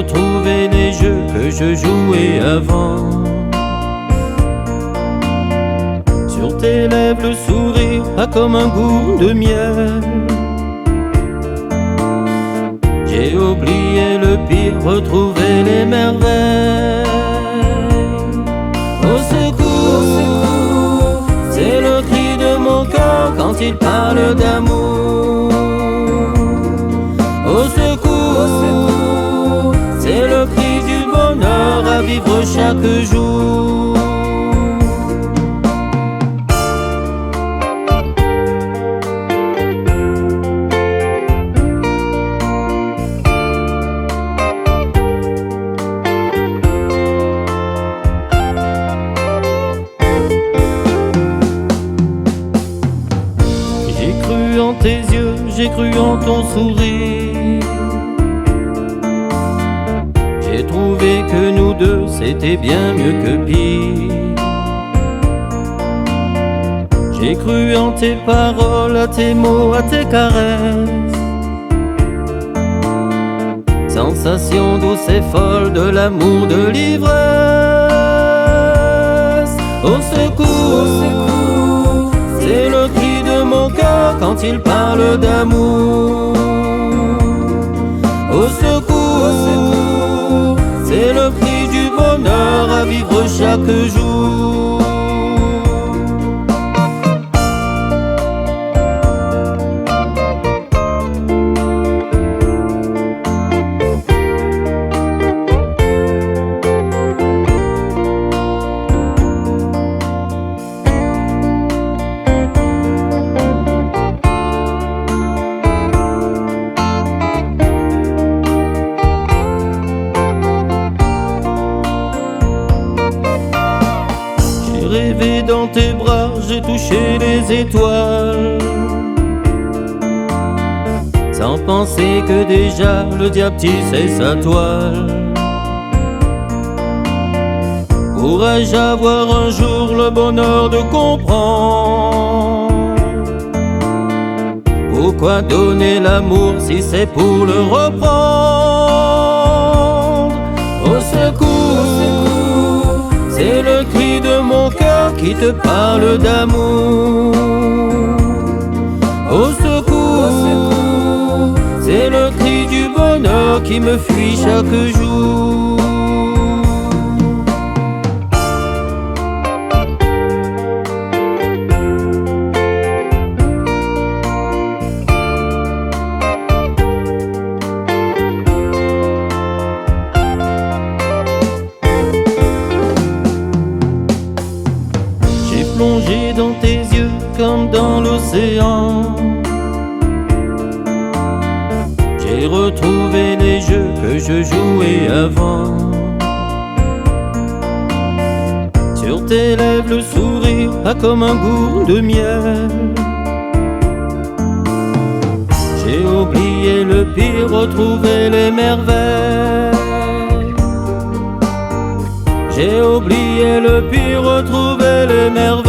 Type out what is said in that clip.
retrouvé les jeux que je jouais avant. Sur tes lèvres le sourire a comme un goût de miel. J'ai oublié le pire, retrouvé les merveilles. Au secours, c'est le cri de mon cœur quand il parle d'amour. Au secours, c'est le cri du bonheur à vivre chaque jour. J'ai cru en tes yeux, j'ai cru en ton sourire. J'ai trouvé que nous deux c'était bien mieux que pire. J'ai cru en tes paroles, à tes mots, à tes caresses. Sensation douce et folle de l'amour, de l'ivresse. Au secours, c'est le cri de mon cœur quand il parle d'amour. Au secours, c'est le prix du bonheur à vivre chaque jour. J'ai rêvé dans tes bras, j'ai touché les étoiles, sans penser que déjà le diable tissait sa toile. Pourrais-je avoir un jour le bonheur de comprendre pourquoi donner l'amour si c'est pour le reprendre? Au secours, c'est le cri de mon cœur qui te parle d'amour. Au secours, c'est le cri du bonheur qui me fuit chaque jour. Plongé dans tes yeux comme dans l'océan, j'ai retrouvé les jeux que je jouais avant. Sur tes lèvres le sourire a comme un goût de miel. J'ai oublié le pire, retrouvé les merveilles. J'ai oublié le pire, retrouvé les merveilles.